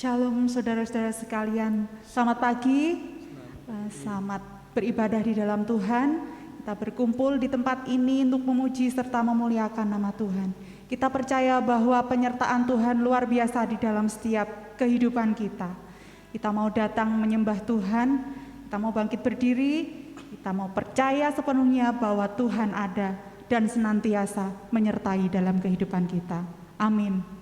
Shalom saudara-saudara sekalian, selamat pagi, selamat beribadah di dalam Tuhan. Kita berkumpul di tempat ini untuk memuji serta memuliakan nama Tuhan. Kita percaya bahwa penyertaan Tuhan luar biasa di dalam setiap kehidupan kita. Kita mau datang menyembah Tuhan, kita mau bangkit berdiri, kita mau percaya sepenuhnya bahwa Tuhan ada dan senantiasa menyertai dalam kehidupan kita. Amin.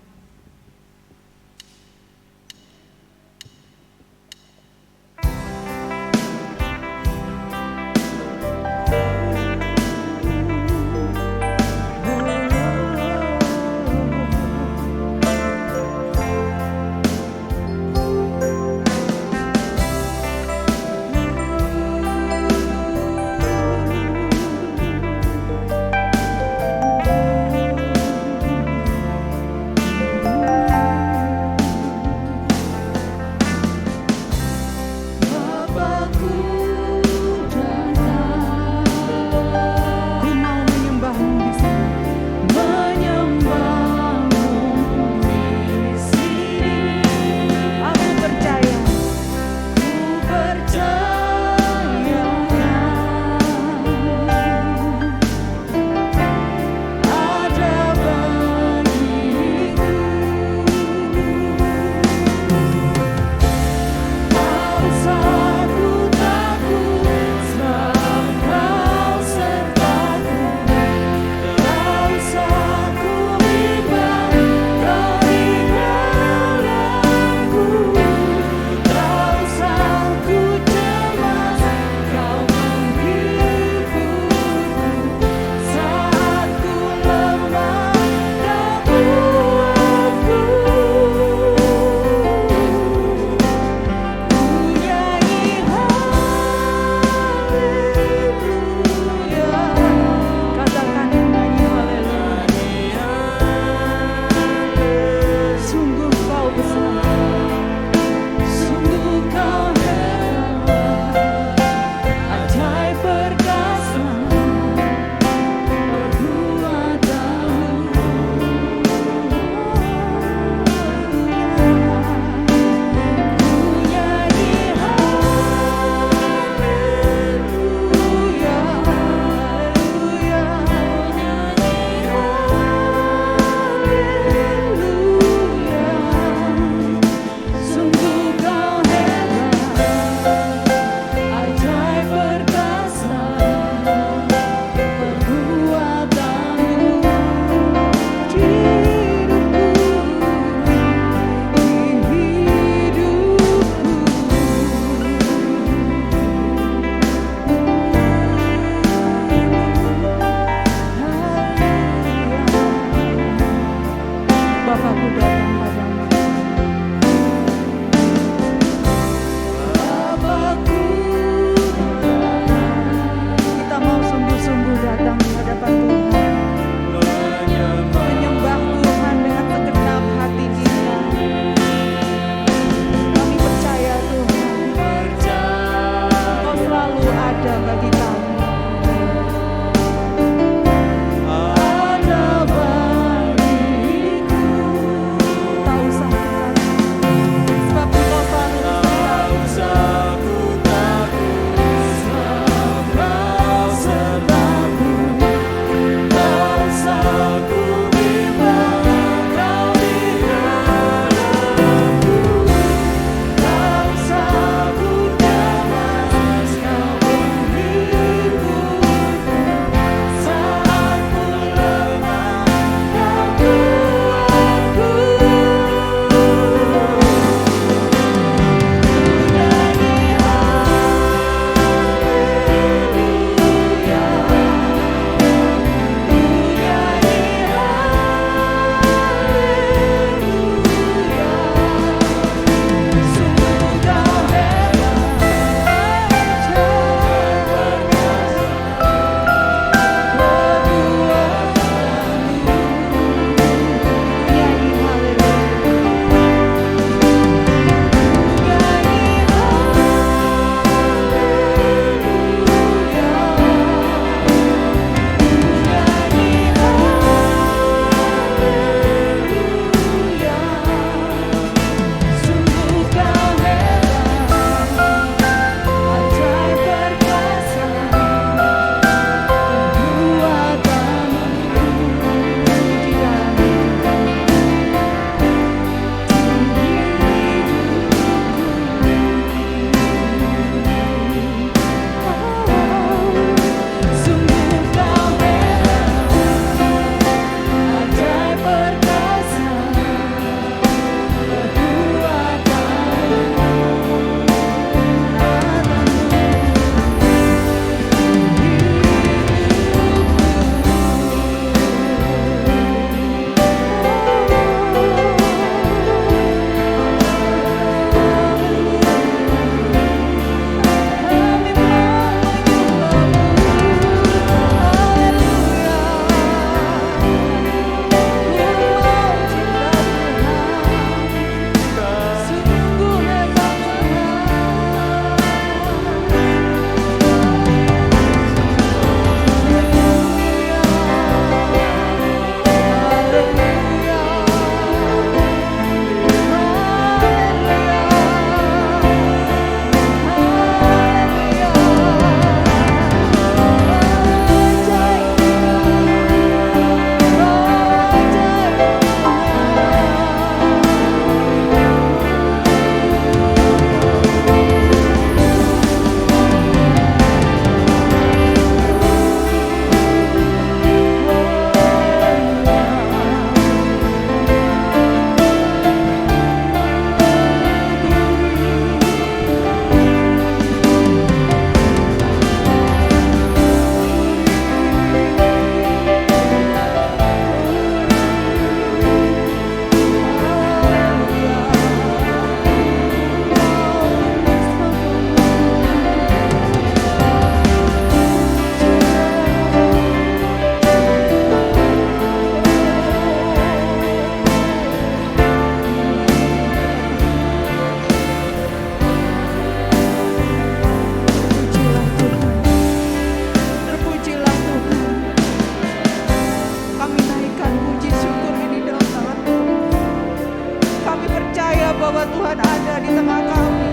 bahwa Tuhan ada di tengah kami.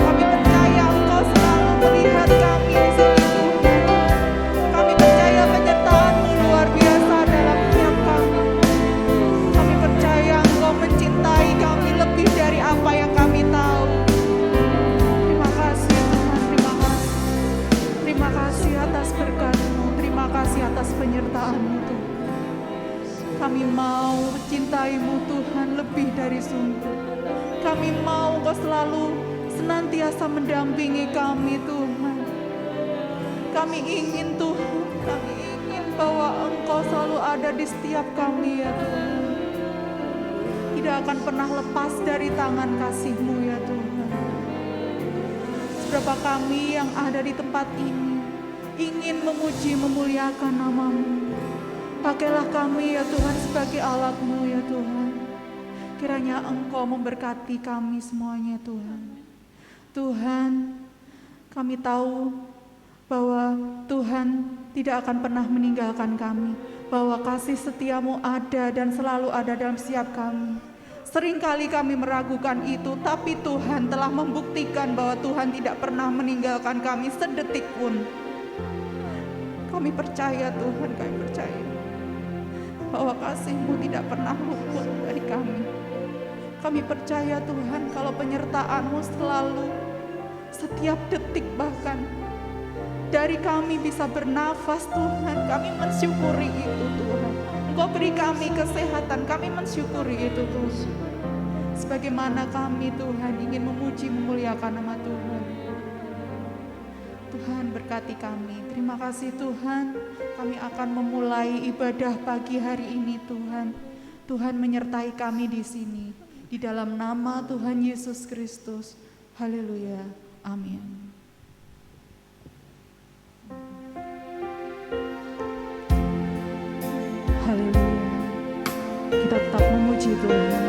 Kami percaya Engkau selalu melihat kami di sini Tuhan. Kami percaya penyertaan-Mu luar biasa dalam hidup kami. Kami percaya Engkau mencintai kami lebih dari apa yang kami tahu. Terima kasih Tuhan, terima kasih. Terima kasih atas berkat-Mu, terima kasih atas penyertaan-Mu Tuhan. Kami mau mencintai-Mu Tuhan lebih dari sungguh. Kami mau Engkau selalu senantiasa mendampingi kami Tuhan. Kami ingin Tuhan, kami ingin bahwa Engkau selalu ada di setiap kami ya Tuhan. Tidak akan pernah lepas dari tangan kasih-Mu ya Tuhan. Seberapa kami yang ada di tempat ini ingin memuji memuliakan nama-Mu. Pakailah kami ya Tuhan sebagai alat-Mu ya Tuhan. Kiranya Engkau memberkati kami semuanya Tuhan. Tuhan, kami tahu bahwa Tuhan tidak akan pernah meninggalkan kami. Bahwa kasih setia-Mu ada dan selalu ada dalam setiap kami. Seringkali kami meragukan itu, tapi Tuhan telah membuktikan bahwa Tuhan tidak pernah meninggalkan kami sedetik pun. Kami percaya Tuhan, kami percaya bahwa kasih-Mu tidak pernah luput dari kami. Kami percaya Tuhan kalau penyertaan-Mu selalu, setiap detik bahkan dari kami bisa bernafas Tuhan, kami mensyukuri itu Tuhan. Engkau beri kami kesehatan, kami mensyukuri itu Tuhan. Sebagaimana kami Tuhan ingin memuji memuliakan nama Tuhan. Tuhan berkati kami. Terima kasih Tuhan. Kami akan memulai ibadah pagi hari ini Tuhan. Tuhan menyertai kami di sini. Di dalam nama Tuhan Yesus Kristus. Haleluya. Amin. Haleluya. Kita tetap memuji Tuhan.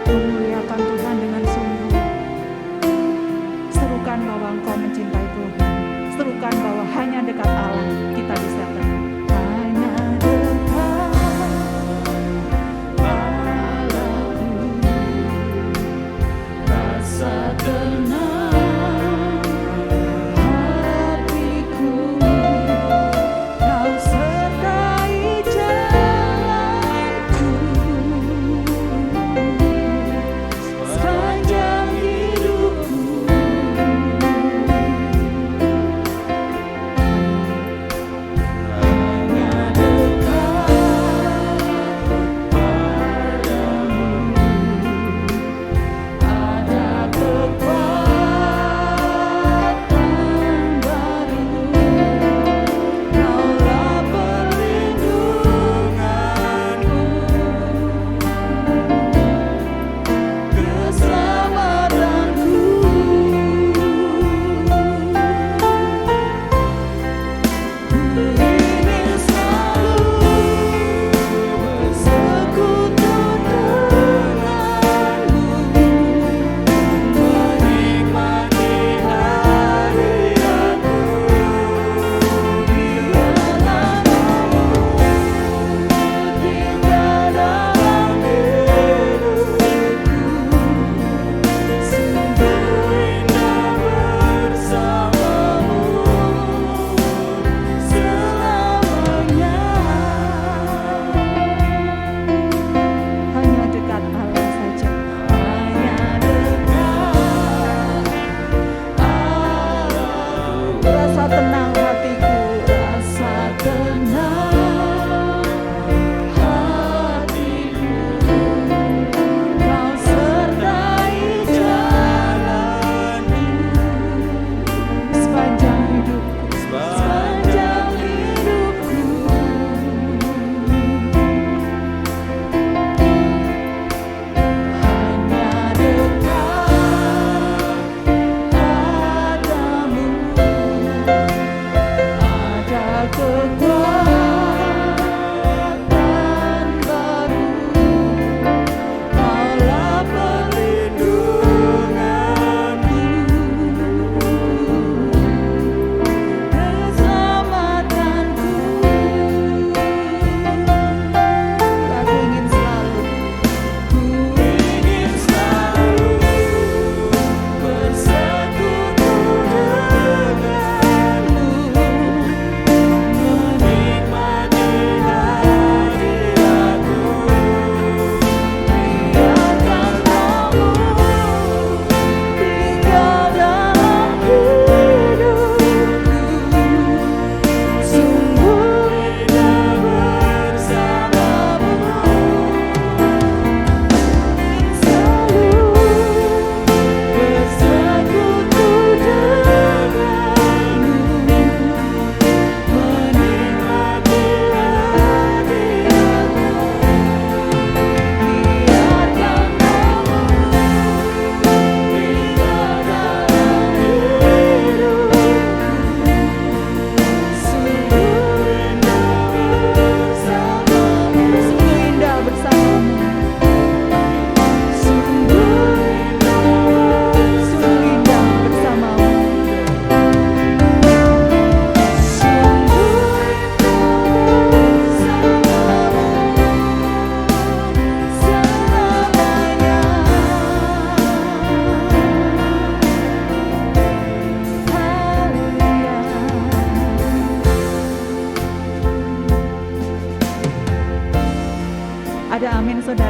Memuliakan Tuhan dengan sungguh. Serukan bahwa Engkau mencintai Tuhan. Serukan bahwa hanya dekat Allah kita bisa tenang. Hanya dekat Allahku, rasa tenang hatiku. Kau sertai jalanku.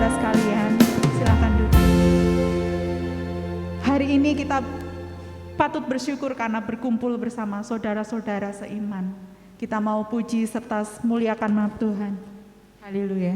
saudara sekalian, silakan duduk. Hari ini kita patut bersyukur karena berkumpul bersama saudara-saudara seiman. Kita mau puji serta muliakan nama Tuhan. Haleluya.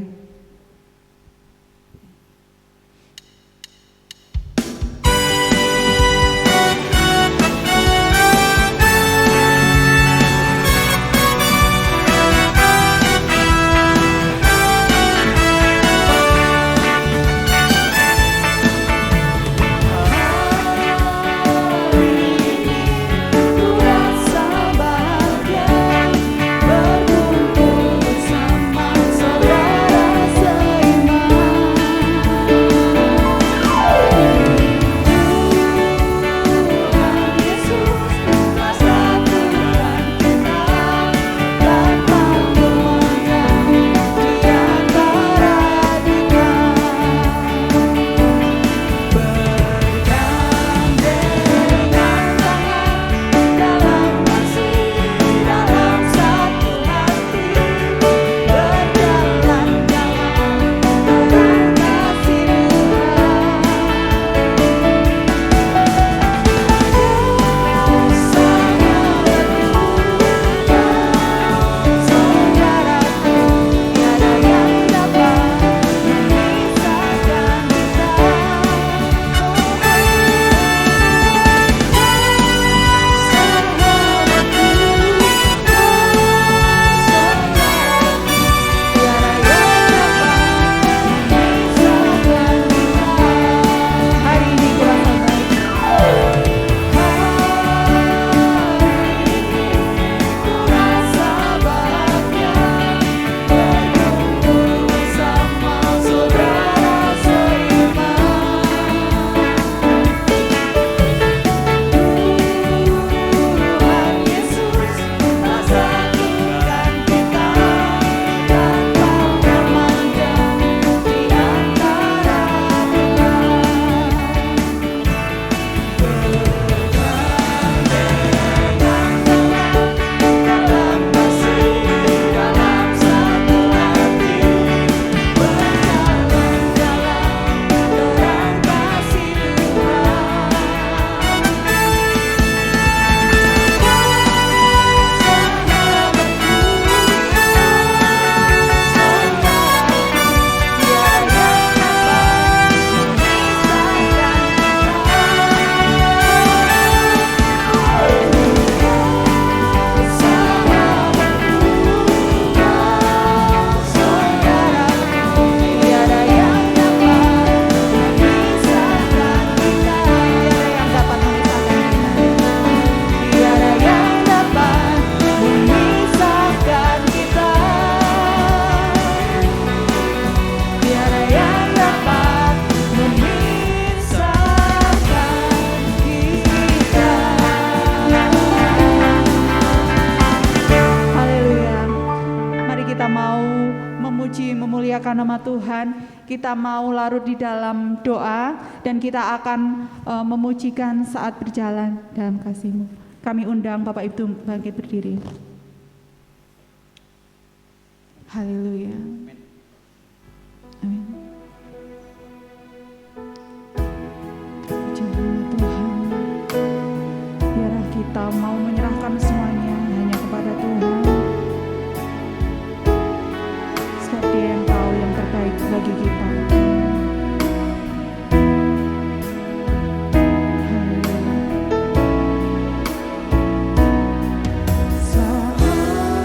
Nama Tuhan, kita mau larut di dalam doa dan kita akan memujikan saat berjalan dalam kasih-Mu. Kami undang Bapak Ibu bangkit berdiri. Haleluya. Amin. Puji nama Tuhan. Biarlah kita mau menyerahkan semuanya hanya kepada Tuhan. Sebab Dia yang tahu yang terbaik bagi kita. Saat berjalan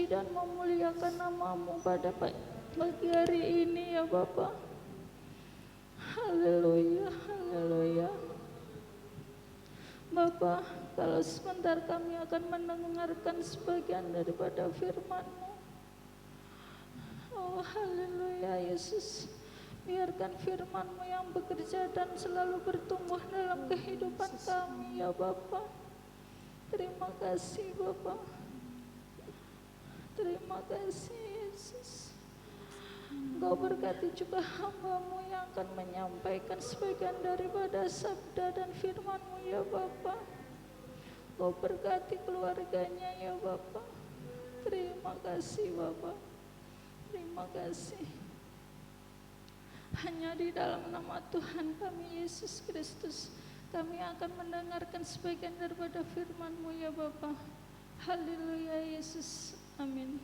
memuji dan memuliakan nama-Mu pada pagi hari ini ya Bapa. Haleluya, haleluya. Bapa, kalau sebentar kami akan mendengarkan sebagian daripada firman-Mu. Oh haleluya Yesus. Biarkan firman-Mu yang bekerja dan selalu bertumbuh dalam kehidupan kami ya Bapa. Terima kasih Bapa. Terima kasih Yesus. Engkau berkati juga hamba-Mu yang akan menyampaikan sebagian daripada sabda dan firman-Mu ya Bapa. Engkau berkati keluarganya ya Bapa. Terima kasih Bapa. Terima kasih. Hanya di dalam nama Tuhan kami Yesus Kristus kami akan mendengarkan sebagian daripada firman-Mu ya Bapa. Haleluya Yesus. Amin.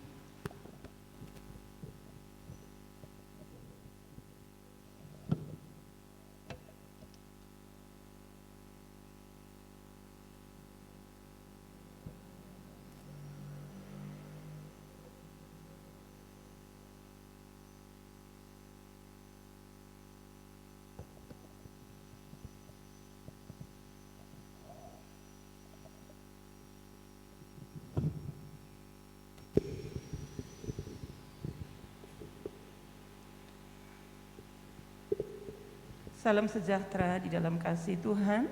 Salam sejahtera di dalam kasih Tuhan.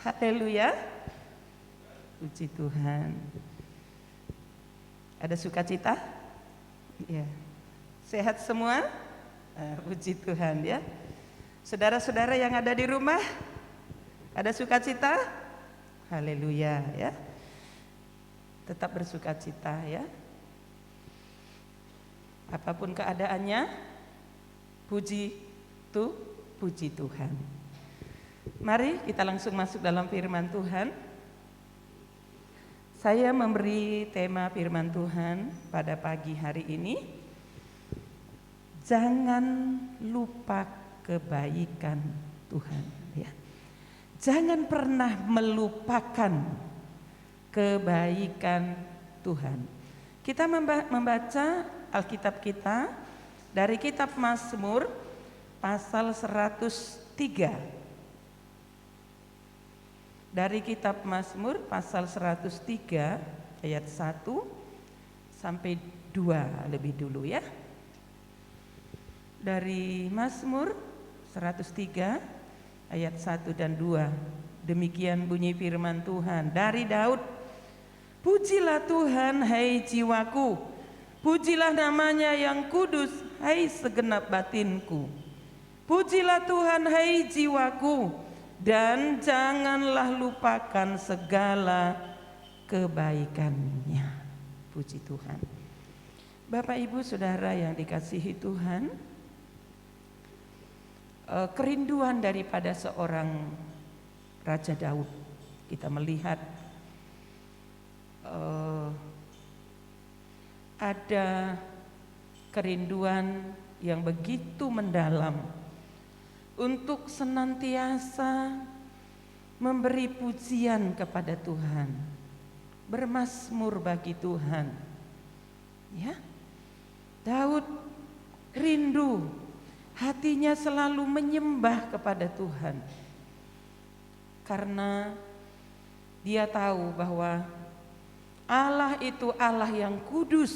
Haleluya. Puji Tuhan. Ada sukacita? Ya. Sehat semua? Puji Tuhan ya. Saudara-saudara yang ada di rumah, ada sukacita? Haleluya ya. Tetap bersukacita ya. Apapun keadaannya, puji Tuhan. Mari kita langsung masuk dalam firman Tuhan. Saya memberi tema firman Tuhan pada pagi hari ini. Jangan lupa kebaikan Tuhan ya. Jangan pernah melupakan kebaikan Tuhan. Kita membaca Alkitab kita dari kitab Mazmur pasal 103. Dari kitab Mazmur pasal 103 ayat 1 sampai 2 lebih dulu ya. Dari Mazmur 103 ayat 1 dan 2. Demikian bunyi firman Tuhan dari Daud. Pujilah Tuhan hai jiwaku, pujilah namanya yang kudus hai segenap batinku. Pujilah Tuhan hai jiwaku, dan janganlah lupakan segala kebaikannya. Puji Tuhan. Bapak Ibu Saudara yang dikasihi Tuhan, kerinduan daripada seorang Raja Daud, kita melihat ada kerinduan yang begitu mendalam untuk senantiasa memberi pujian kepada Tuhan, bermazmur bagi Tuhan. Ya, Daud rindu, hatinya selalu menyembah kepada Tuhan, karena dia tahu bahwa Allah itu Allah yang kudus.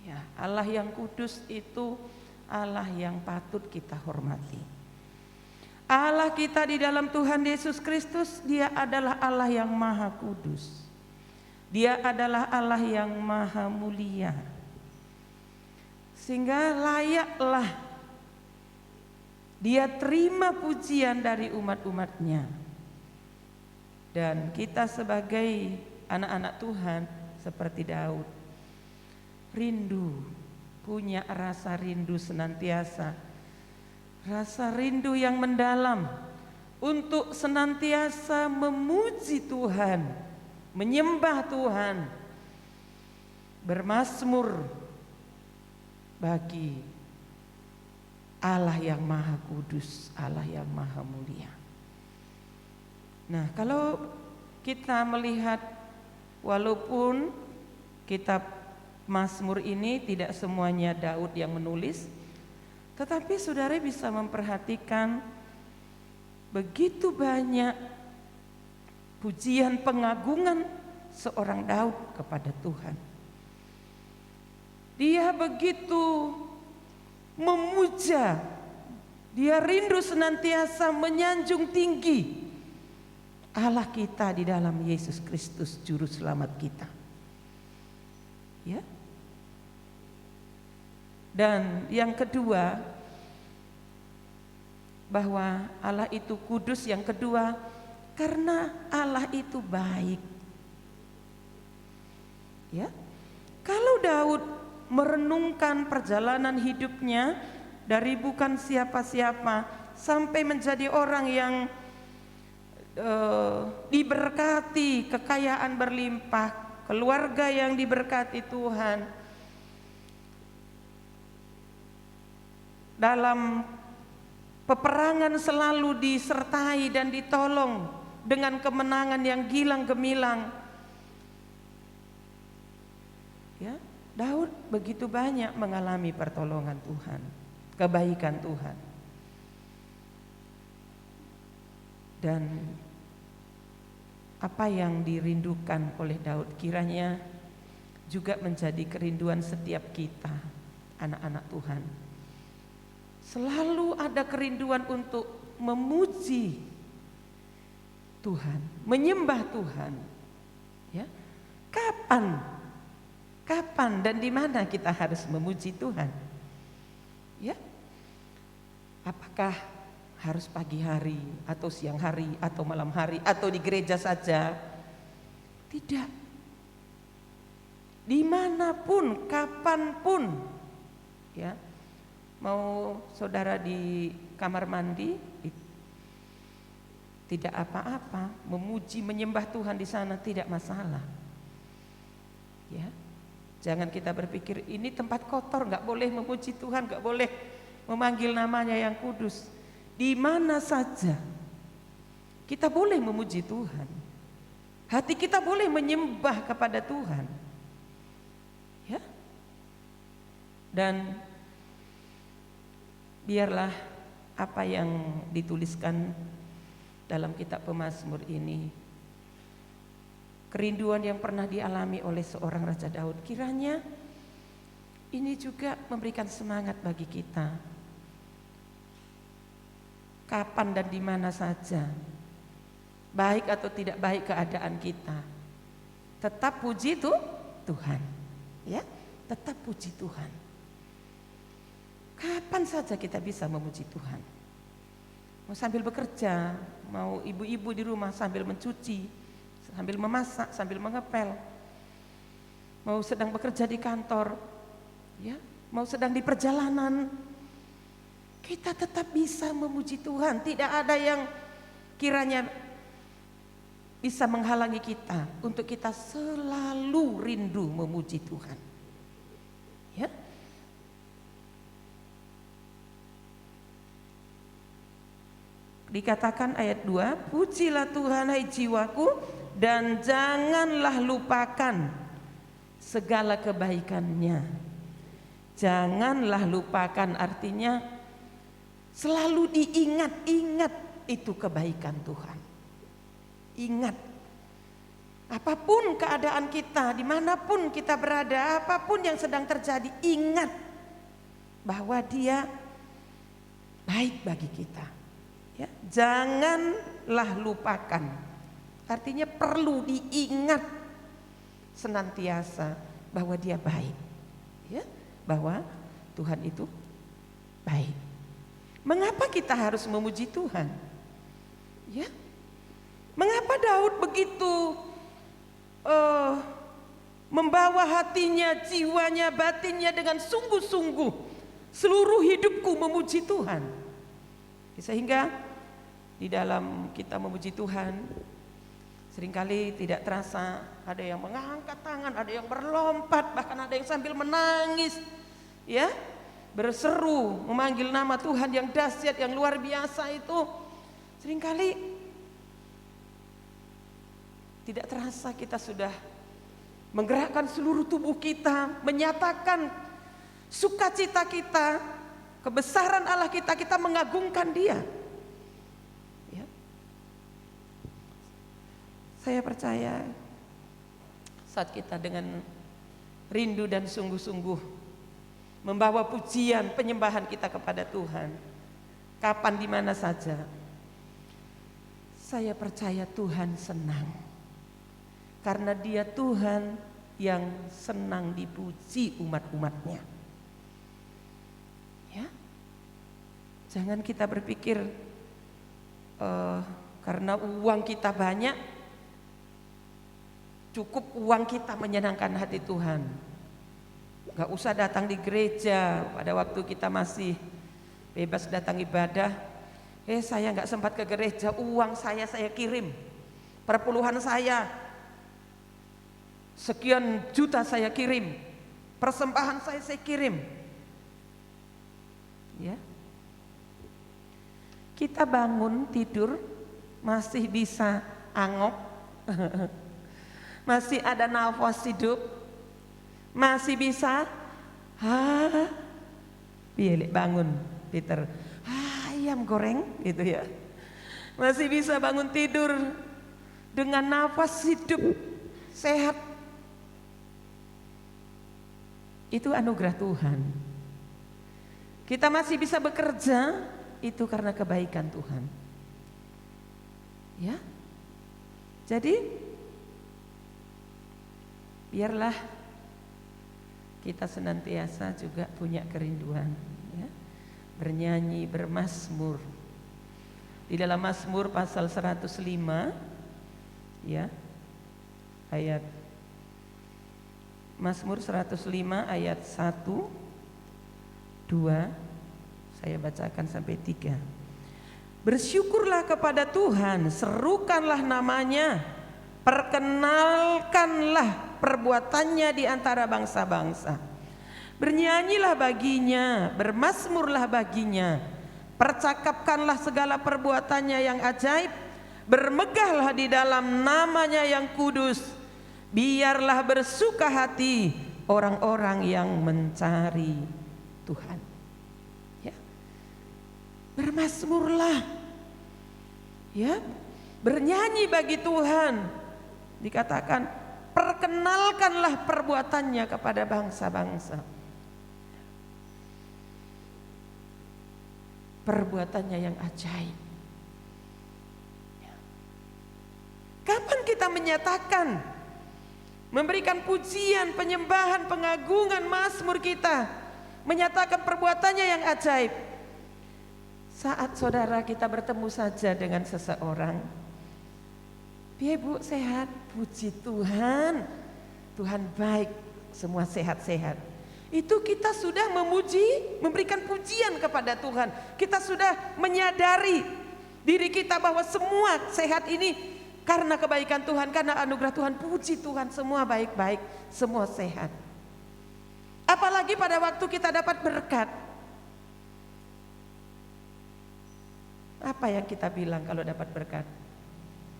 Ya, Allah yang kudus itu Allah yang patut kita hormati. Allah kita di dalam Tuhan Yesus Kristus, Dia adalah Allah yang maha kudus. Dia adalah Allah yang maha mulia. Sehingga layaklah Dia terima pujian dari umat-umatnya. Dan kita sebagai anak-anak Tuhan seperti Daud, rindu, punya rasa rindu senantiasa, rasa rindu yang mendalam untuk senantiasa memuji Tuhan, menyembah Tuhan, bermazmur bagi Allah yang maha kudus, Allah yang maha mulia. Nah, kalau kita melihat walaupun kitab Mazmur ini tidak semuanya Daud yang menulis, tetapi saudara bisa memperhatikan begitu banyak pujian pengagungan seorang Daud kepada Tuhan. Dia begitu memuja, dia rindu senantiasa menyanjung tinggi Allah kita di dalam Yesus Kristus juru selamat kita. Ya. Dan yang kedua, bahwa Allah itu kudus. Yang kedua, karena Allah itu baik. Ya. Kalau Daud merenungkan perjalanan hidupnya dari bukan siapa-siapa sampai menjadi orang yang diberkati, kekayaan berlimpah, keluarga yang diberkati Tuhan, dalam peperangan selalu disertai dan ditolong dengan kemenangan yang gilang gemilang. Ya, Daud begitu banyak mengalami pertolongan Tuhan, kebaikan Tuhan. Dan apa yang dirindukan oleh Daud kiranya juga menjadi kerinduan setiap kita, anak-anak Tuhan. Selalu ada kerinduan untuk memuji Tuhan, menyembah Tuhan. Ya, kapan dan di mana kita harus memuji Tuhan? Ya, apakah harus pagi hari atau siang hari atau malam hari atau di gereja saja? Tidak. Dimanapun, kapanpun, ya. Mau saudara di kamar mandi, tidak apa-apa, memuji, menyembah Tuhan di sana tidak masalah. Ya, jangan kita berpikir ini tempat kotor, nggak boleh memuji Tuhan, nggak boleh memanggil namanya yang kudus. Di mana saja kita boleh memuji Tuhan. Hati kita boleh menyembah kepada Tuhan. Ya. Dan biarlah apa yang dituliskan dalam kitab Pemazmur ini, kerinduan yang pernah dialami oleh seorang Raja Daud, kiranya ini juga memberikan semangat bagi kita. Kapan dan di mana saja, baik atau tidak baik keadaan kita, tetap puji Tuhan, ya, tetap puji Tuhan. Kapan saja kita bisa memuji Tuhan. Mau sambil bekerja, mau ibu-ibu di rumah sambil mencuci, sambil memasak, sambil mengepel, mau sedang bekerja di kantor, ya, mau sedang di perjalanan, kita tetap bisa memuji Tuhan. Tidak ada yang kiranya bisa menghalangi kita untuk kita selalu rindu memuji Tuhan. Ya. Dikatakan ayat 2, pujilah Tuhan hai jiwaku dan janganlah lupakan segala kebaikannya. Janganlah lupakan artinya selalu diingat-ingat itu kebaikan Tuhan. Ingat, apapun keadaan kita, dimanapun kita berada, apapun yang sedang terjadi, ingat bahwa Dia baik bagi kita. Ya, janganlah lupakan, artinya perlu diingat senantiasa bahwa Dia baik, ya, bahwa Tuhan itu baik. Mengapa kita harus memuji Tuhan? Ya, mengapa Daud begitu membawa hatinya, jiwanya, batinnya dengan sungguh-sungguh, seluruh hidupku memuji Tuhan. Sehingga di dalam kita memuji Tuhan, seringkali tidak terasa ada yang mengangkat tangan, ada yang berlompat, bahkan ada yang sambil menangis, ya, berseru memanggil nama Tuhan yang dahsyat, yang luar biasa itu. Seringkali tidak terasa kita sudah menggerakkan seluruh tubuh kita, menyatakan sukacita kita, kebesaran Allah kita, kita mengagungkan Dia. Ya. Saya percaya saat kita dengan rindu dan sungguh-sungguh membawa pujian, penyembahan kita kepada Tuhan, kapan di mana saja, saya percaya Tuhan senang. Karena Dia Tuhan yang senang dipuji umat-umatnya. Ya, jangan kita berpikir karena uang kita banyak, cukup uang kita menyenangkan hati Tuhan. Gak usah datang di gereja pada waktu kita masih bebas datang ibadah. Saya gak sempat ke gereja, uang saya kirim, perpuluhan saya sekian juta saya kirim, persembahan saya kirim. Ya, kita bangun tidur masih bisa angok, masih ada nafas hidup, masih bisa pilih bangun Peter, ayam goreng gitu ya, masih bisa bangun tidur dengan nafas hidup sehat. Itu anugerah Tuhan. Kita masih bisa bekerja, itu karena kebaikan Tuhan. Ya. Jadi biarlah kita senantiasa juga punya kerinduan, ya, bernyanyi, bermazmur. Di dalam Mazmur pasal 105, ya, ayat Mazmur 105 ayat 1, 2, saya bacakan sampai 3. Bersyukurlah kepada Tuhan, serukanlah namanya, perkenalkanlah perbuatannya di antara bangsa-bangsa. Bernyanyilah baginya, bermazmurlah baginya, percakapkanlah segala perbuatannya yang ajaib, bermegahlah di dalam namanya yang kudus. Biarlah bersuka hati orang-orang yang mencari Tuhan. Ya. Bermazmurlah, ya, bernyanyi bagi Tuhan. Dikatakan perkenalkanlah perbuatannya kepada bangsa-bangsa. Perbuatannya yang ajaib. Kapan kita menyatakan, memberikan pujian, penyembahan, pengagungan, mazmur kita, menyatakan perbuatannya yang ajaib? Saat saudara kita bertemu saja dengan seseorang, "Piye Bu, sehat?" "Puji Tuhan, Tuhan baik, semua sehat-sehat." Itu kita sudah memuji, memberikan pujian kepada Tuhan. Kita sudah menyadari diri kita bahwa semua sehat ini karena kebaikan Tuhan, karena anugerah Tuhan. Puji Tuhan, semua baik-baik, semua sehat. Apalagi pada waktu kita dapat berkat. Apa yang kita bilang kalau dapat berkat?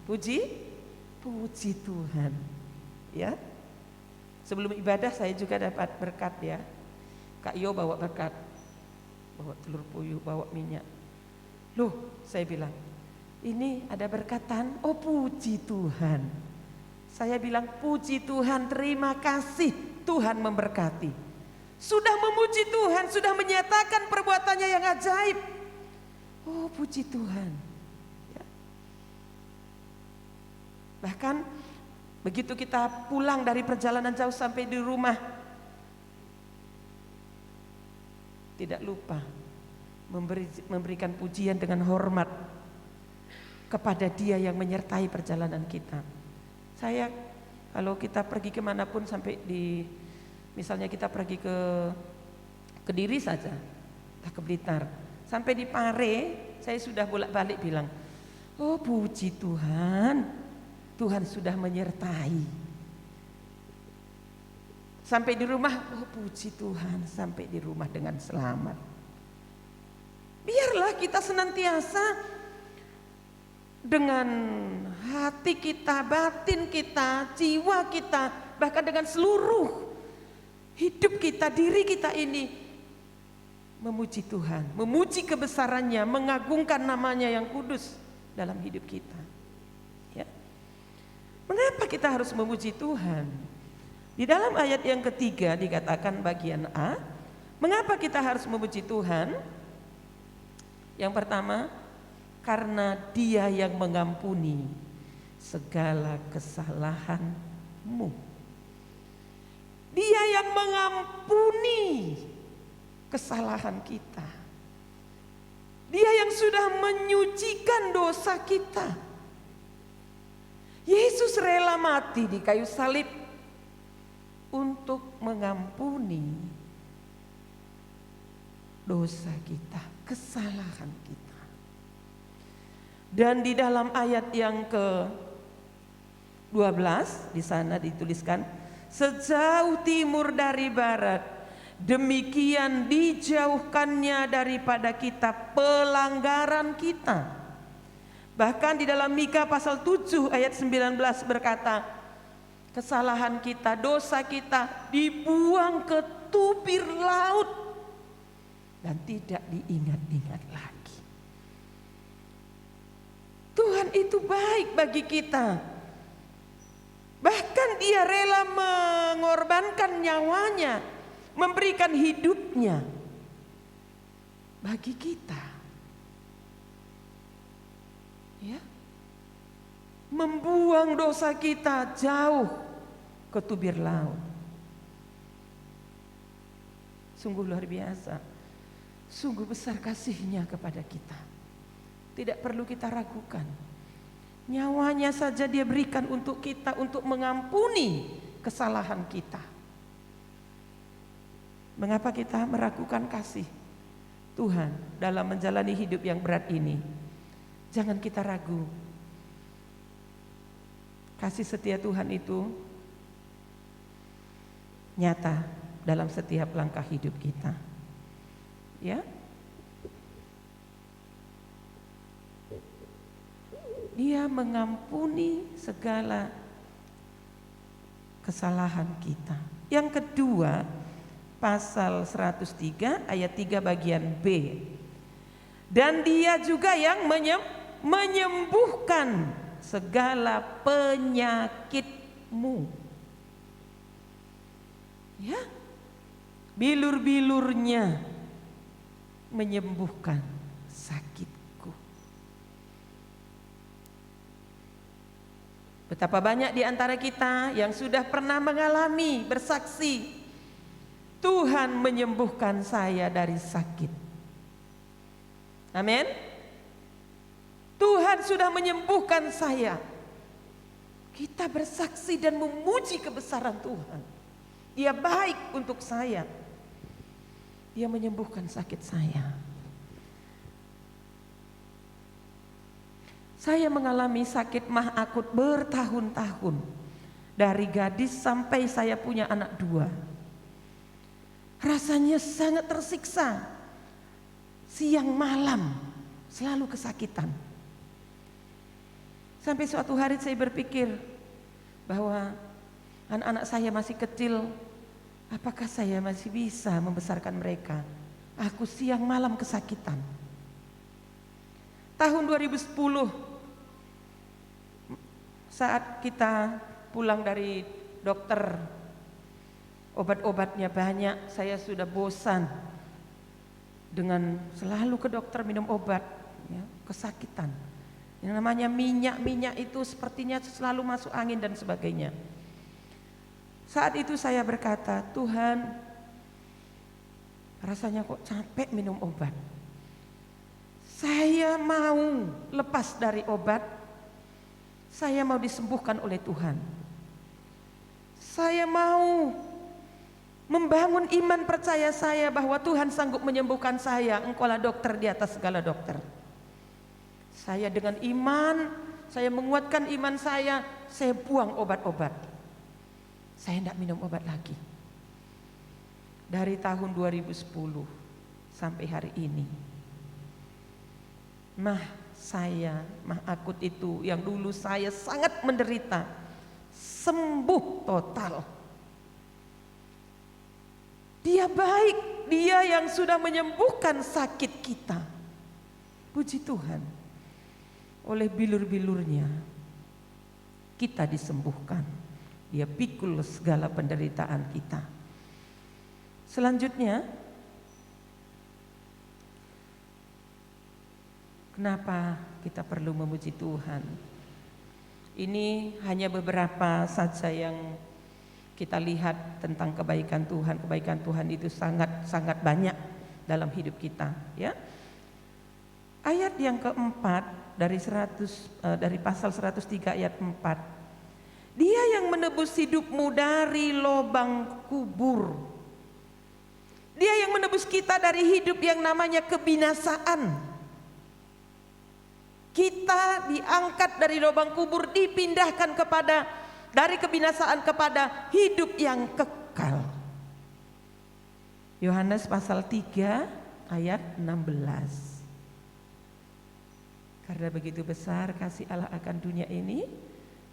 Puji Tuhan. Ya. Sebelum ibadah saya juga dapat berkat, ya. Kak Yo bawa berkat, bawa telur puyuh, bawa minyak. Loh, saya bilang, ini ada berkatan. Oh, puji Tuhan. Saya bilang, puji Tuhan, terima kasih, Tuhan memberkati. Sudah memuji Tuhan, sudah menyatakan perbuatannya yang ajaib. Oh, puji Tuhan. Ya. Bahkan begitu kita pulang dari perjalanan jauh sampai di rumah, tidak lupa memberikan pujian dengan hormat kepada Dia yang menyertai perjalanan kita. Saya kalau kita pergi kemanapun, sampai di, misalnya kita pergi ke Kediri saja, ke Blitar, sampai di Pare, saya sudah bolak-balik bilang, oh puji Tuhan, Tuhan sudah menyertai. Sampai di rumah, oh puji Tuhan, sampai di rumah dengan selamat. Biarlah kita senantiasa dengan hati kita, batin kita, jiwa kita bahkan dengan seluruh hidup kita, diri kita ini memuji Tuhan, memuji kebesarannya, mengagungkan namanya yang kudus dalam hidup kita. Ya. Mengapa kita harus memuji Tuhan? Di dalam ayat yang ketiga dikatakan bagian A, mengapa kita harus memuji Tuhan? Yang pertama, karena Dia yang mengampuni segala kesalahanmu. Dia yang mengampuni kesalahan kita. Dia yang sudah menyucikan dosa kita. Yesus rela mati di kayu salib untuk mengampuni dosa kita, kesalahan kita. Dan di dalam ayat yang ke-12 di sana dituliskan, sejauh timur dari barat, demikian dijauhkannya daripada kita pelanggaran kita. Bahkan di dalam Mika pasal 7 ayat 19 berkata, kesalahan kita, dosa kita dibuang ke tubir laut dan tidak diingat-ingat lagi. Tuhan itu baik bagi kita. Bahkan Dia rela mengorbankan nyawanya, memberikan hidupnya bagi kita. Ya. Membuang dosa kita jauh ke tubir laut. Sungguh luar biasa. Sungguh besar kasih-Nya kepada kita. Tidak perlu kita ragukan. Nyawanya saja Dia berikan untuk kita, untuk mengampuni kesalahan kita. Mengapa kita meragukan kasih Tuhan dalam menjalani hidup yang berat ini? Jangan kita ragu. Kasih setia Tuhan itu nyata dalam setiap langkah hidup kita. Ya. Dia mengampuni segala kesalahan kita. Yang kedua, pasal 103 ayat 3 bagian B. Dan Dia juga yang menyembuhkan segala penyakitmu. Ya. Bilur-bilurnya menyembuhkan sakitku. Betapa banyak di antara kita yang sudah pernah mengalami, bersaksi, Tuhan menyembuhkan saya dari sakit. Amin. Tuhan sudah menyembuhkan saya. Kita bersaksi dan memuji kebesaran Tuhan. Dia baik untuk saya. Dia menyembuhkan sakit saya. Saya mengalami sakit mah akut bertahun-tahun. Dari gadis sampai saya punya anak 2. Rasanya sangat tersiksa. Siang malam selalu kesakitan. Sampai suatu hari saya berpikir bahwa anak-anak saya masih kecil, apakah saya masih bisa membesarkan mereka? Aku siang malam kesakitan. Tahun 2010 saat kita pulang dari dokter, obat-obatnya banyak, saya sudah bosan dengan selalu ke dokter minum obat, ya, kesakitan. Yang namanya minyak itu sepertinya selalu masuk angin dan sebagainya. Saat itu saya berkata, Tuhan, rasanya kok capek minum obat. Saya mau lepas dari obat. Saya mau disembuhkan oleh Tuhan. Saya mau membangun iman percaya saya bahwa Tuhan sanggup menyembuhkan saya. Engkaulah dokter di atas segala dokter. Saya dengan iman, saya menguatkan iman saya buang obat-obat. Saya tidak minum obat lagi. Dari tahun 2010 sampai hari ini. Mah akut itu yang dulu saya sangat menderita. sembuh total. Dia baik, Dia yang sudah menyembuhkan sakit kita. Puji Tuhan, oleh bilur-bilurnya kita disembuhkan. Dia pikul segala penderitaan kita. Selanjutnya, kenapa kita perlu memuji Tuhan? Ini hanya beberapa saja yang kita lihat tentang kebaikan Tuhan. Kebaikan Tuhan itu sangat banyak dalam hidup kita, ya. Ayat yang keempat dari pasal 103 ayat 4. Dia yang menebus hidupmu dari lubang kubur. Dia yang menebus kita dari hidup yang namanya kebinasaan. Kita diangkat dari lubang kubur, dipindahkan dari kebinasaan kepada hidup yang kekal. Yohanes pasal 3 ayat 16. Karena begitu besar kasih Allah akan dunia ini,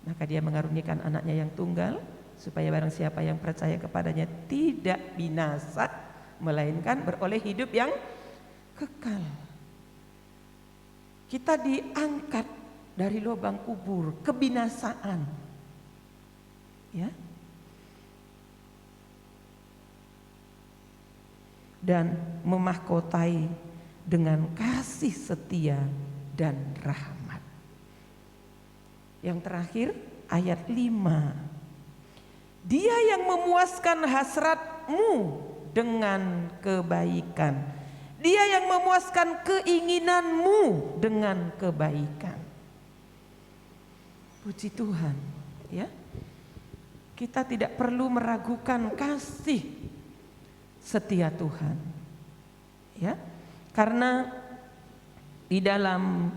maka Dia mengaruniakan anaknya yang tunggal, supaya barang siapa yang percaya kepadanya tidak binasa, melainkan beroleh hidup yang kekal. Kita diangkat dari lubang kubur, kebinasaan, ya, dan memahkotai dengan kasih setia dan rahmat. Yang terakhir ayat 5. Dia yang memuaskan hasratmu dengan kebaikan. Dia yang memuaskan keinginanmu dengan kebaikan. Puji Tuhan, ya. Kita tidak perlu meragukan kasih setia Tuhan, ya. Karena di dalam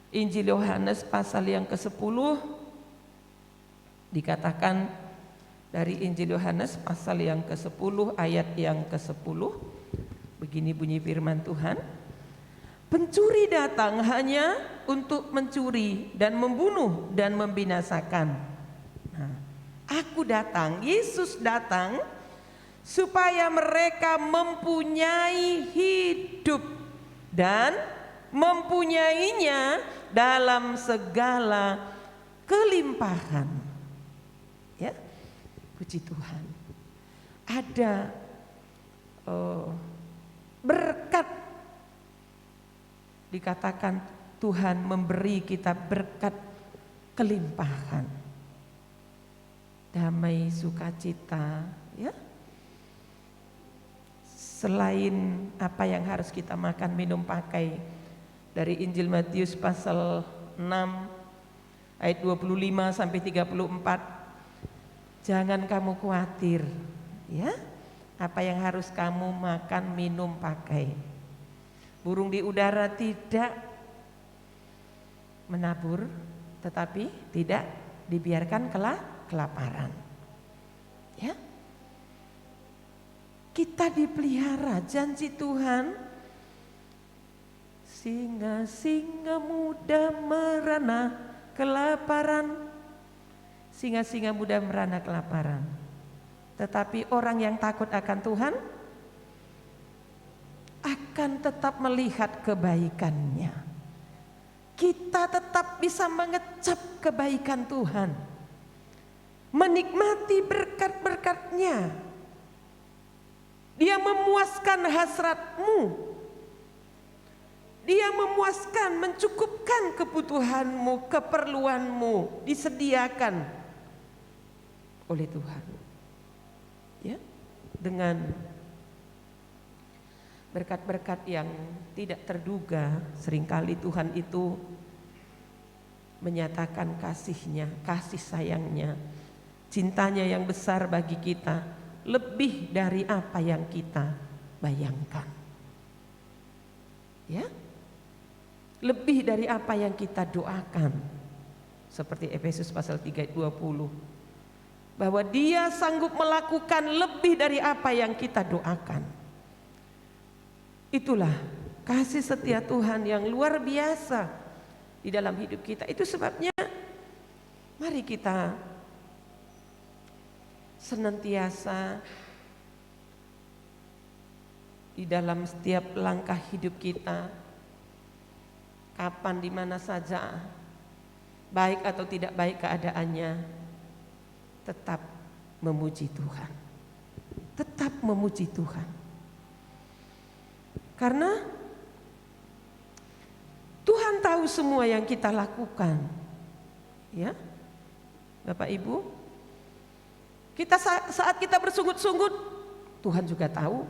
Injil Yohanes pasal yang ke-10 dikatakan, dari Injil Yohanes pasal yang ke-10 ayat yang ke-10, begini bunyi firman Tuhan. Pencuri datang hanya untuk mencuri dan membunuh dan membinasakan. Nah, aku datang, Yesus datang supaya mereka mempunyai hidup dan mempunyainya dalam segala kelimpahan. Ya, puji Tuhan. Ada berkat, dikatakan Tuhan memberi kita berkat kelimpahan, damai, sukacita, ya. Selain apa yang harus kita makan, minum, pakai, dari Injil Matius pasal 6 ayat 25 sampai 34, jangan kamu khawatir, ya, apa yang harus kamu makan, minum, pakai. Burung di udara tidak menabur, tetapi tidak dibiarkan kelaparan, ya. Kita dipelihara, janji Tuhan. Singa-singa muda merana kelaparan. Singa-singa muda merana kelaparan. Tetapi orang yang takut akan Tuhan akan tetap melihat kebaikannya. Kita tetap bisa mengecap kebaikan Tuhan, menikmati berkat-berkat-Nya. Dia memuaskan hasratmu. Dia memuaskan, mencukupkan kebutuhanmu, keperluanmu, disediakan oleh Tuhan. Ya, dengan berkat-berkat yang tidak terduga, seringkali Tuhan itu menyatakan kasih-Nya, kasih sayang-Nya, cintanya yang besar bagi kita, lebih dari apa yang kita bayangkan. Ya, lebih dari apa yang kita doakan. Seperti Efesus pasal 3 ayat 20, bahwa Dia sanggup melakukan lebih dari apa yang kita doakan. Itulah kasih setia Tuhan yang luar biasa di dalam hidup kita. Itu sebabnya Mari kita senantiasa di dalam setiap langkah hidup kita, kapan di mana saja, baik atau tidak baik keadaannya, tetap memuji Tuhan. Tetap memuji Tuhan. Karena Tuhan tahu semua yang kita lakukan. Ya. Bapak Ibu, kita saat kita bersungut-sungut, Tuhan juga tahu.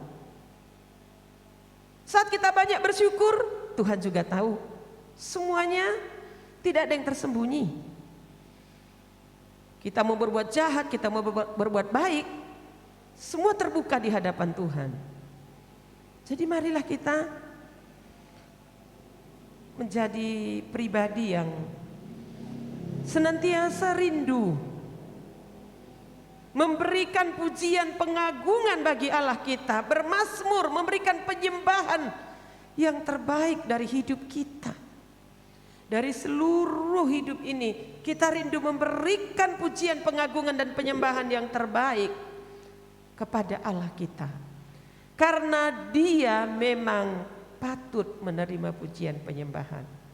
Saat kita banyak bersyukur, Tuhan juga tahu. Semuanya tidak ada yang tersembunyi. Kita mau berbuat jahat, kita mau berbuat baik, semua terbuka di hadapan Tuhan. Jadi marilah kita menjadi pribadi yang senantiasa rindu memberikan pujian pengagungan bagi Allah kita, bermazmur, memberikan penyembahan yang terbaik dari hidup kita. Dari seluruh hidup ini kita rindu memberikan pujian pengagungan dan penyembahan yang terbaik kepada Allah kita, karena Dia memang patut menerima pujian penyembahan.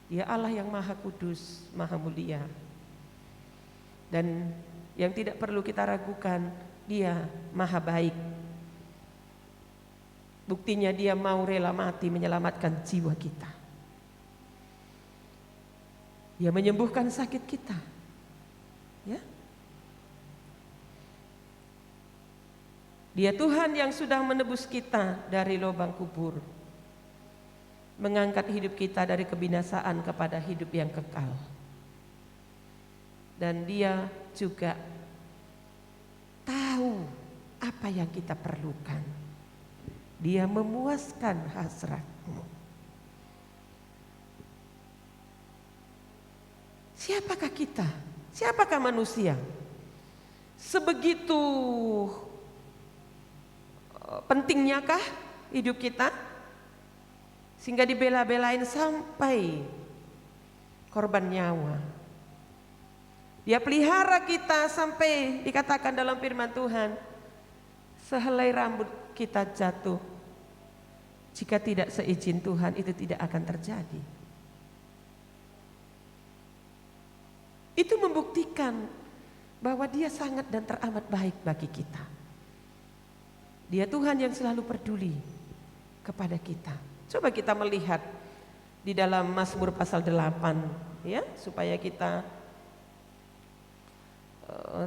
Dia Allah yang maha kudus, maha mulia. Dan yang tidak perlu kita ragukan, Dia maha baik. Buktinya Dia mau rela mati menyelamatkan jiwa kita. Dia menyembuhkan sakit kita. Ya. Dia Tuhan yang sudah menebus kita dari lubang kubur, mengangkat hidup kita dari kebinasaan kepada hidup yang kekal. Dan Dia juga tahu apa yang kita perlukan. Dia memuaskan hasratmu. Siapakah kita? Siapakah manusia? Sebegitu pentingnyakah hidup kita? Sehingga dibela-belain sampai korban nyawa. Dia pelihara kita sampai dikatakan dalam firman Tuhan, sehelai rambut kita jatuh, jika tidak seizin Tuhan itu tidak akan terjadi. Itu membuktikan bahwa Dia sangat dan teramat baik bagi kita. Dia Tuhan yang selalu peduli kepada kita. Coba kita melihat di dalam Mazmur pasal 8 ya, supaya kita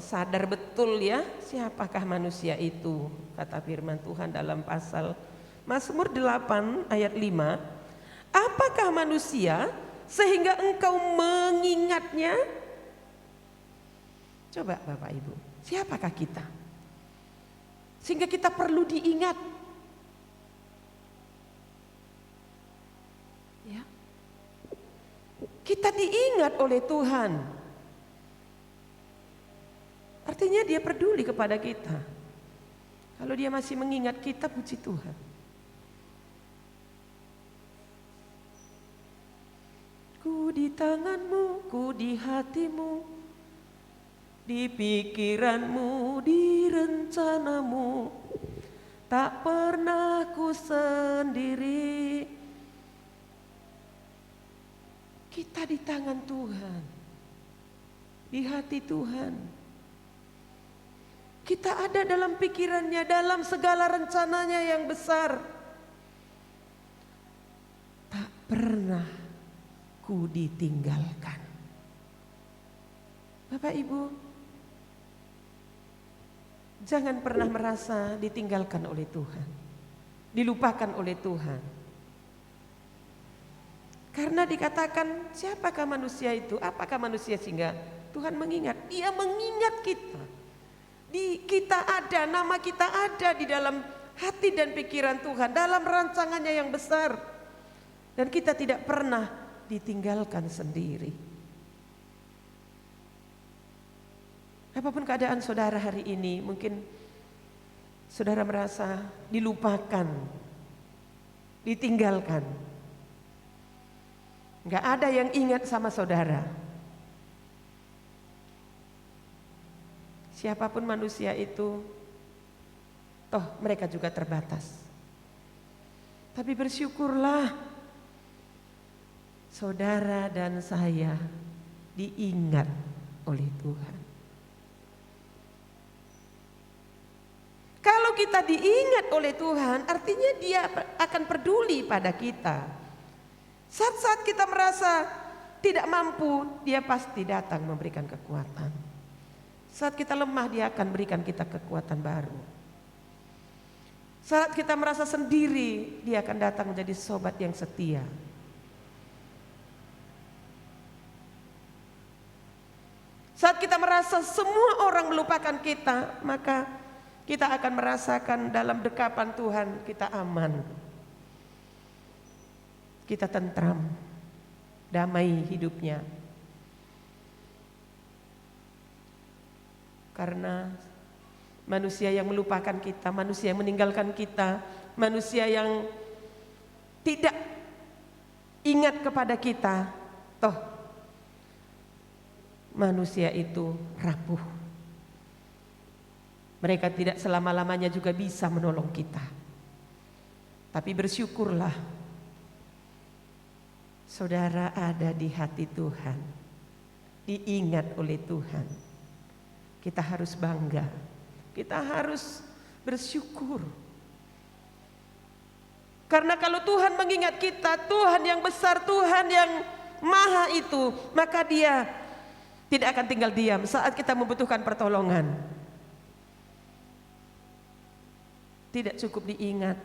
sadar betul ya siapakah manusia itu. Kata firman Tuhan dalam pasal Mazmur 8 ayat 5, apakah manusia sehingga engkau mengingatnya? Coba Bapak Ibu, siapakah kita sehingga kita perlu diingat? Ya. Kita diingat oleh Tuhan. Artinya Dia peduli kepada kita. Kalau Dia masih mengingat kita, puji Tuhan. Ku di tanganmu, ku di hatimu, di pikiranmu, di rencanamu, tak pernah ku sendiri. Kita di tangan Tuhan, di hati Tuhan. Kita ada dalam pikirannya, dalam segala rencananya yang besar. Tak pernah ku ditinggalkan. Bapak Ibu, jangan pernah merasa ditinggalkan oleh Tuhan, dilupakan oleh Tuhan. Karena dikatakan siapakah manusia itu? Apakah manusia sehingga Tuhan mengingat? Dia mengingat kita. Kita ada, nama kita ada di dalam hati dan pikiran Tuhan, dalam rancangannya yang besar. Dan kita tidak pernah ditinggalkan sendiri. Apapun keadaan saudara hari ini, mungkin saudara merasa dilupakan, ditinggalkan. Gak ada yang ingat sama saudara. Siapapun manusia itu, toh mereka juga terbatas. Tapi bersyukurlah saudara dan saya diingat oleh Tuhan. Kalau kita diingat oleh Tuhan, artinya Dia akan peduli pada kita. Saat-saat kita merasa tidak mampu, Dia pasti datang memberikan kekuatan. Saat kita lemah, Dia akan berikan kita kekuatan baru. Saat kita merasa sendiri, Dia akan datang menjadi sobat yang setia. Saat kita merasa semua orang melupakan kita, maka kita akan merasakan dalam dekapan Tuhan kita aman. Kita tentram, damai hidupnya. Karena manusia yang melupakan kita, manusia yang meninggalkan kita, manusia yang tidak ingat kepada kita, toh manusia itu rapuh. Mereka tidak selama-lamanya juga bisa menolong kita. Tapi bersyukurlah saudara ada di hati Tuhan, diingat oleh Tuhan. Kita harus bangga, kita harus bersyukur. Karena kalau Tuhan mengingat kita, Tuhan yang besar, Tuhan yang maha itu, maka Dia tidak akan tinggal diam saat kita membutuhkan pertolongan. Tidak cukup diingat.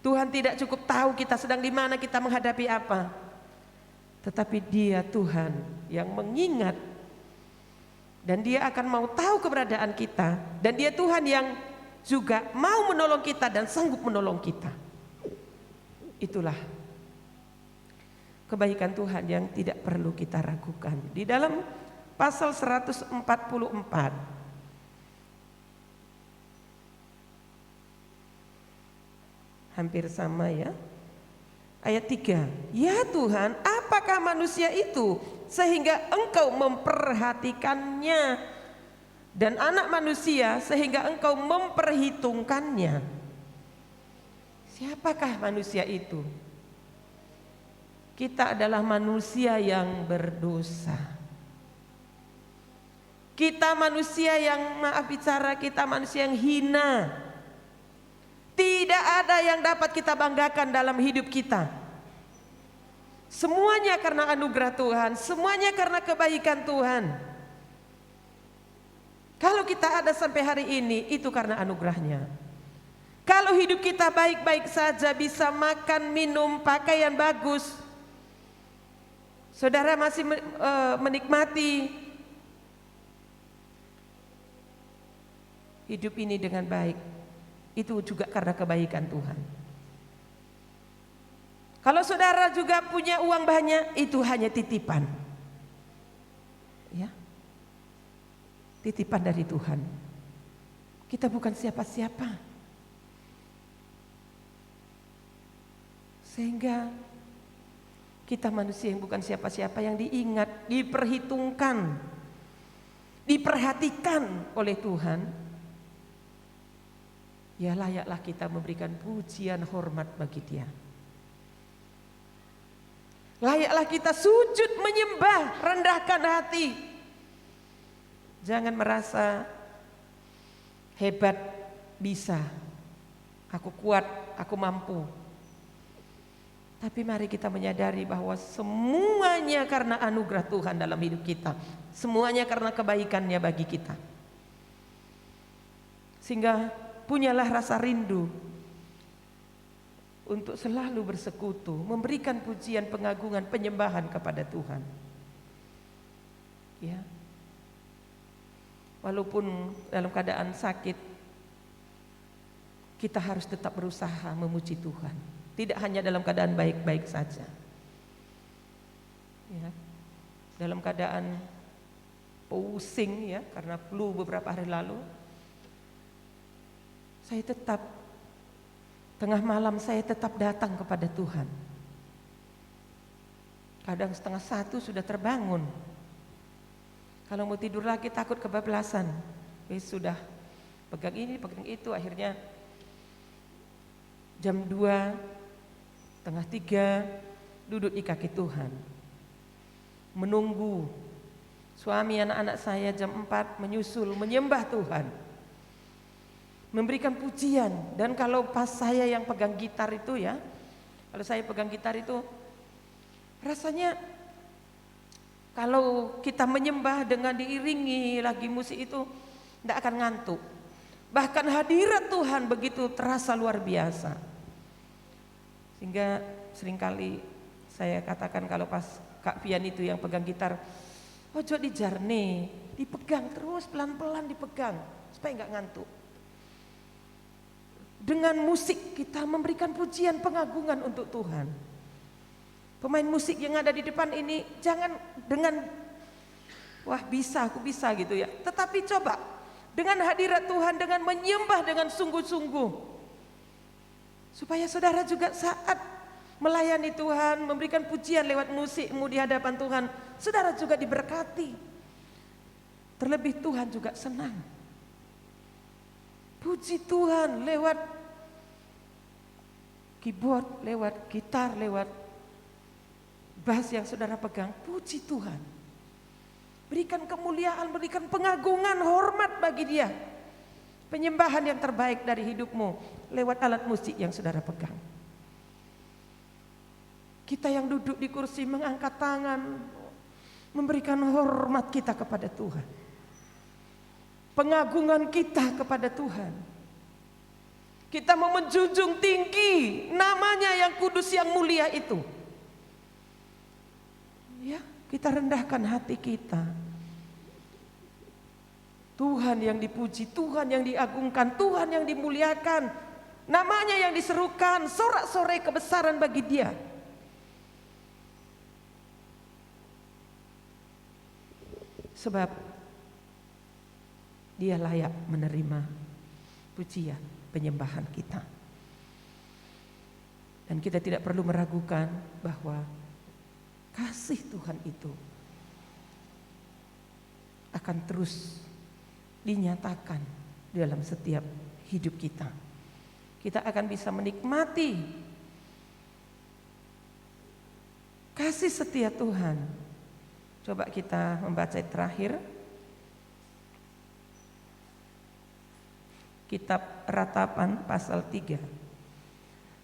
Tuhan tidak cukup tahu kita sedang di mana, kita menghadapi apa. Tetapi Dia Tuhan yang mengingat. Dan Dia akan mau tahu keberadaan kita. Dan Dia Tuhan yang juga mau menolong kita dan sanggup menolong kita. Itulah kebaikan Tuhan yang tidak perlu kita ragukan. Di dalam pasal 144 hampir sama ya. Ayat 3. Ya Tuhan, apakah manusia itu sehingga Engkau memperhatikannya, dan anak manusia sehingga Engkau memperhitungkannya. Siapakah manusia itu? Kita adalah manusia yang berdosa. Kita manusia yang, maaf bicara, kita manusia yang hina. Tidak ada yang dapat kita banggakan dalam hidup kita. Semuanya karena anugerah Tuhan, semuanya karena kebaikan Tuhan. Kalau kita ada sampai hari ini, itu karena anugerahnya. Kalau hidup kita baik-baik saja, bisa makan, minum, pakaian bagus, saudara masih menikmati hidup ini dengan baik, itu juga karena kebaikan Tuhan. Kalau saudara juga punya uang banyak, itu hanya titipan. Ya. Titipan dari Tuhan. Kita bukan siapa-siapa. Sehingga kita manusia yang bukan siapa-siapa, yang diingat, diperhitungkan, diperhatikan oleh Tuhan. Ya layaklah kita memberikan pujian hormat bagi Dia. Layaklah kita sujud menyembah, rendahkan hati. Jangan merasa hebat, bisa, aku kuat, aku mampu. Tapi mari kita menyadari bahwa semuanya karena anugerah Tuhan dalam hidup kita. Semuanya karena kebaikannya bagi kita. Sehingga punyalah rasa rindu untuk selalu bersekutu, memberikan pujian, pengagungan, penyembahan kepada Tuhan. Ya. Walaupun dalam keadaan sakit, kita harus tetap berusaha memuji Tuhan. Tidak hanya dalam keadaan baik-baik saja. Ya. Dalam keadaan pusing ya karena flu beberapa hari lalu, saya tetap tengah malam saya tetap datang kepada Tuhan. Kadang 1:30 sudah terbangun. Kalau mau tidur lagi takut kebablasan. Sudah pegang ini, pegang itu, akhirnya jam 2, setengah 3 duduk di kaki Tuhan. Menunggu suami anak-anak saya jam 4 menyusul menyembah Tuhan. Memberikan pujian. Dan kalau pas saya yang pegang gitar itu ya, kalau saya pegang gitar itu rasanya kalau kita menyembah dengan diiringi lagi musik itu tidak akan ngantuk. Bahkan hadirat Tuhan begitu terasa luar biasa. Sehingga seringkali saya katakan kalau pas Kak Fian itu yang pegang gitar, ojo dijarne, dipegang terus pelan-pelan dipegang supaya nggak ngantuk. Dengan musik kita memberikan pujian pengagungan untuk Tuhan. Pemain musik yang ada di depan ini jangan dengan wah bisa, aku bisa gitu ya. Tetapi coba dengan hadirat Tuhan, dengan menyembah dengan sungguh-sungguh. Supaya saudara juga saat melayani Tuhan, memberikan pujian lewat musikmu di hadapan Tuhan, saudara juga diberkati. Terlebih Tuhan juga senang. Puji Tuhan lewat keyboard, lewat gitar, lewat bass yang saudara pegang, puji Tuhan. Berikan kemuliaan, berikan pengagungan, hormat bagi Dia. Penyembahan yang terbaik dari hidupmu lewat alat musik yang saudara pegang. Kita yang duduk di kursi mengangkat tangan, memberikan hormat kita kepada Tuhan. Pengagungan kita kepada Tuhan. Kita mau menjunjung tinggi namanya yang kudus, yang mulia itu. Ya, kita rendahkan hati kita. Tuhan yang dipuji, Tuhan yang diagungkan, Tuhan yang dimuliakan. Namanya yang diserukan, sorak-sorai kebesaran bagi Dia. Sebab Dia layak menerima pujian, penyembahan kita. Dan kita tidak perlu meragukan bahwa kasih Tuhan itu akan terus dinyatakan dalam setiap hidup kita. Kita akan bisa menikmati kasih setia Tuhan. Coba kita membaca terakhir Kitab Ratapan pasal 3.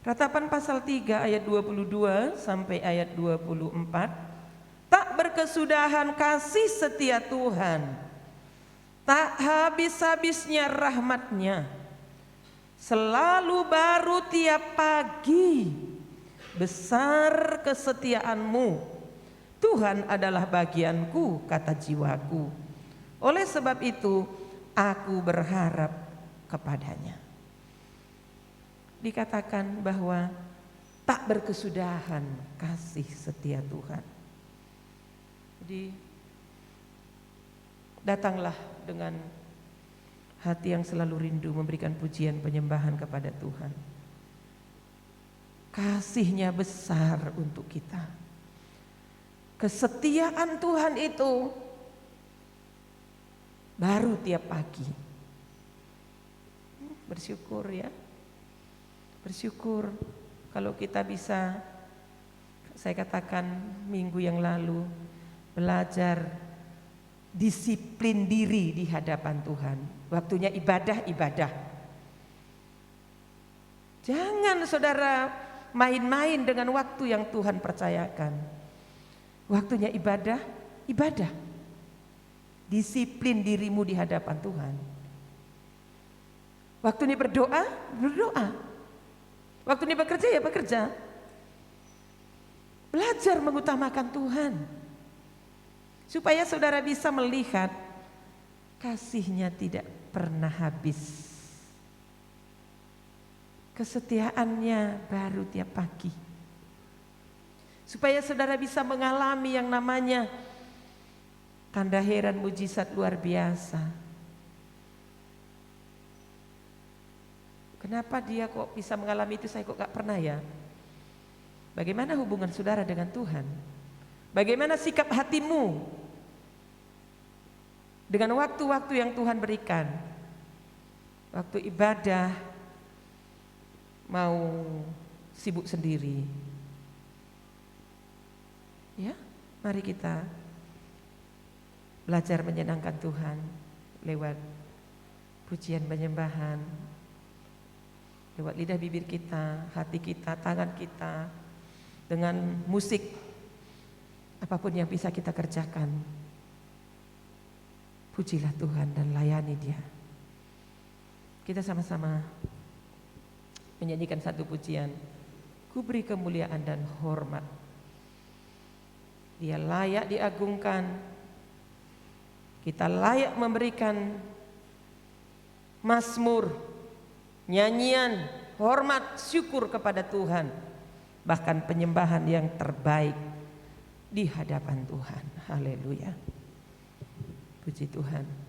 Ratapan pasal 3 ayat 22 sampai ayat 24. Tak berkesudahan kasih setia Tuhan, tak habis-habisnya rahmat-Nya, selalu baru tiap pagi, besar kesetiaan-Mu. Tuhan adalah bagianku, kata jiwaku. Oleh sebab itu aku berharap kepada-Nya. Dikatakan bahwa tak berkesudahan kasih setia Tuhan. Jadi datanglah dengan hati yang selalu rindu memberikan pujian penyembahan kepada Tuhan. Kasih-Nya besar untuk kita. Kesetiaan Tuhan itu baru tiap pagi. Bersyukur ya. Bersyukur kalau kita bisa, saya katakan minggu yang lalu, belajar disiplin diri di hadapan Tuhan. Waktunya ibadah. Jangan saudara main-main dengan waktu yang Tuhan percayakan. Waktunya ibadah. Disiplin dirimu di hadapan Tuhan. Waktunya berdoa. Waktunya bekerja ya bekerja. Belajar mengutamakan Tuhan. Supaya saudara bisa melihat kasih-Nya tidak pernah habis. Kesetiaan-Nya baru tiap pagi. Supaya saudara bisa mengalami yang namanya tanda heran mujizat luar biasa. Kenapa dia kok bisa mengalami itu, saya kok gak pernah ya? Bagaimana hubungan saudara dengan Tuhan? Bagaimana sikap hatimu? dengan waktu-waktu yang Tuhan berikan. Waktu ibadah mau sibuk sendiri. Ya, mari kita belajar menyenangkan Tuhan lewat pujian penyembahan, lewat lidah bibir kita, hati kita, tangan kita, dengan musik, apapun yang bisa kita kerjakan. Pujilah Tuhan dan layani Dia. Kita sama-sama menyanyikan satu pujian. Ku beri kemuliaan dan hormat. Dia layak diagungkan. Kita layak memberikan mazmur, nyanyian, hormat, syukur kepada Tuhan. Bahkan penyembahan yang terbaik di hadapan Tuhan. Haleluya. Puji Tuhan.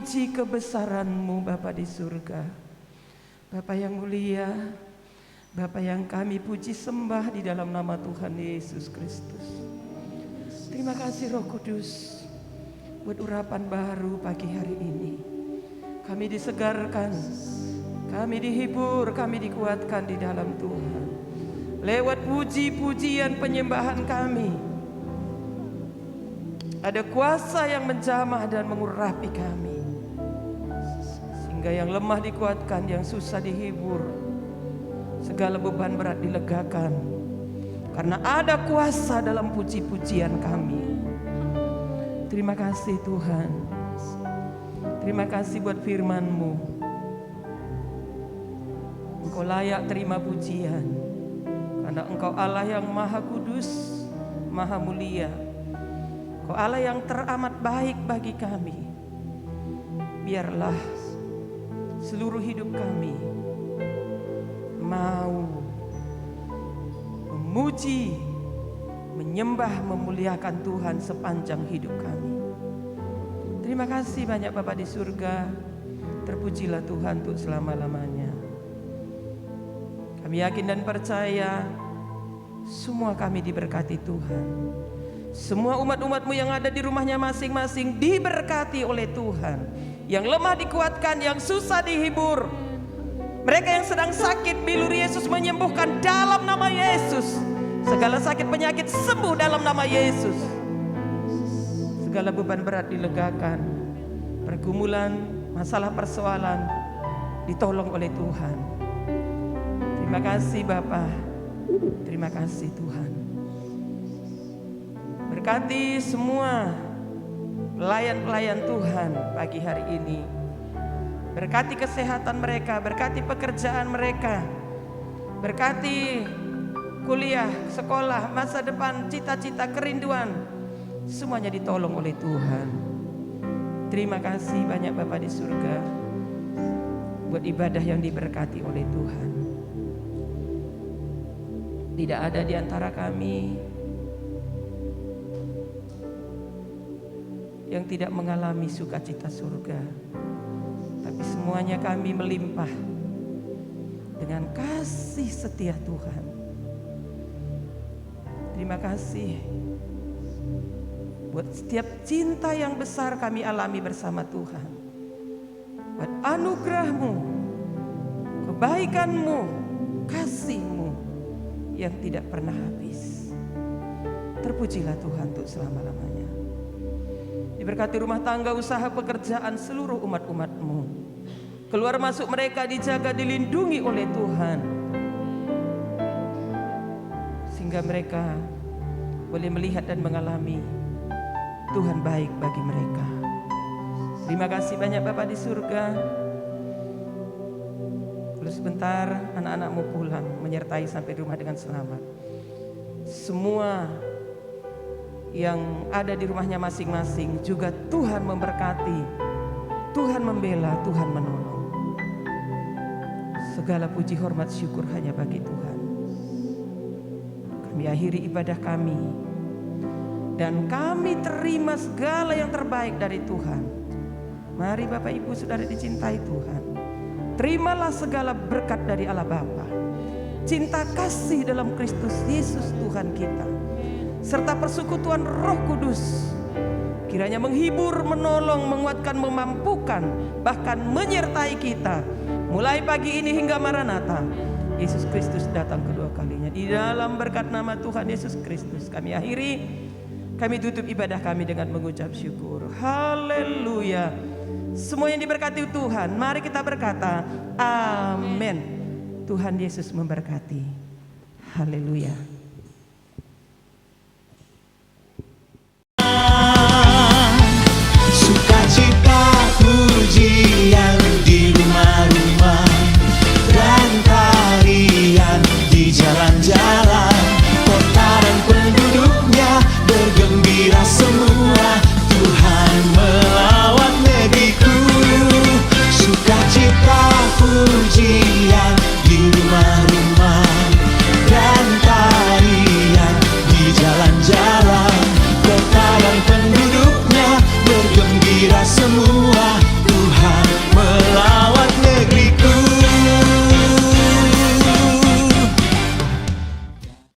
puji kebesaran-Mu Bapa di surga. Bapa yang mulia, Bapa yang kami puji sembah di dalam nama Tuhan Yesus Kristus. Terima kasih Roh Kudus buat urapan baru pagi hari ini. Kami disegarkan, kami dihibur, kami dikuatkan di dalam Tuhan. Lewat puji-pujian penyembahan kami, ada kuasa yang menjamah dan mengurapi kami. Sehingga yang lemah dikuatkan, yang susah dihibur, segala beban berat dilegakan. Karena ada kuasa dalam puji-pujian kami. Terima kasih Tuhan. Terima kasih buat firman-Mu. Engkau layak terima pujian. Karena Engkau Allah yang maha kudus, maha mulia. Engkau Allah yang teramat baik bagi kami. Biarlah seluruh hidup kami mau memuji, menyembah, memuliakan Tuhan sepanjang hidup kami. Terima kasih banyak Bapa di surga. Terpujilah Tuhan untuk selama-lamanya. Kami yakin dan percaya semua kami diberkati Tuhan. Semua umat-umat-Mu yang ada di rumahnya masing-masing diberkati oleh Tuhan. Yang lemah dikuatkan, yang susah dihibur. Mereka yang sedang sakit, bilur Yesus menyembuhkan dalam nama Yesus. Segala sakit penyakit sembuh dalam nama Yesus. Segala beban berat dilegakan. Pergumulan, masalah persoalan ditolong oleh Tuhan. Terima kasih Bapa. Terima kasih Tuhan. Berkati semua pelayan-pelayan Tuhan pagi hari ini. Berkati kesehatan mereka, berkati pekerjaan mereka, berkati kuliah, sekolah, masa depan, cita-cita, kerinduan, semuanya ditolong oleh Tuhan. Terima kasih banyak Bapa di surga buat ibadah yang diberkati oleh Tuhan. Tidak ada di antara kami yang tidak mengalami sukacita surga. Tapi semuanya kami melimpah dengan kasih setia Tuhan. Terima kasih buat setiap cinta yang besar kami alami bersama Tuhan. Buat anugerah-Mu, kebaikan-Mu, kasih-Mu yang tidak pernah habis. Terpujilah Tuhan untuk selama-lamanya. Diberkati rumah tangga, usaha, pekerjaan seluruh umat-umat-Mu. Keluar masuk mereka dijaga, dilindungi oleh Tuhan. Sehingga mereka boleh melihat dan mengalami Tuhan baik bagi mereka. Terima kasih banyak Bapa di surga. Lalu sebentar anak-anak-Mu pulang, menyertai sampai rumah dengan selamat. Semua yang ada di rumahnya masing-masing juga Tuhan memberkati, Tuhan membela, Tuhan menolong. Segala puji, hormat, syukur hanya bagi Tuhan. Kami akhiri ibadah kami dan kami terima segala yang terbaik dari Tuhan. Mari Bapak Ibu Saudara dicintai Tuhan, terimalah segala berkat dari Allah Bapa, cinta kasih dalam Kristus Yesus Tuhan kita, serta persekutuan Roh Kudus kiranya menghibur, menolong, menguatkan, memampukan, bahkan menyertai kita mulai pagi ini hingga Maranatha. Yesus Kristus datang kedua kalinya. Di dalam berkat nama Tuhan Yesus Kristus kami akhiri, kami tutup ibadah kami dengan mengucap syukur. Haleluya. Semua yang diberkati Tuhan, mari kita berkata amin. Tuhan Yesus memberkati. Haleluya.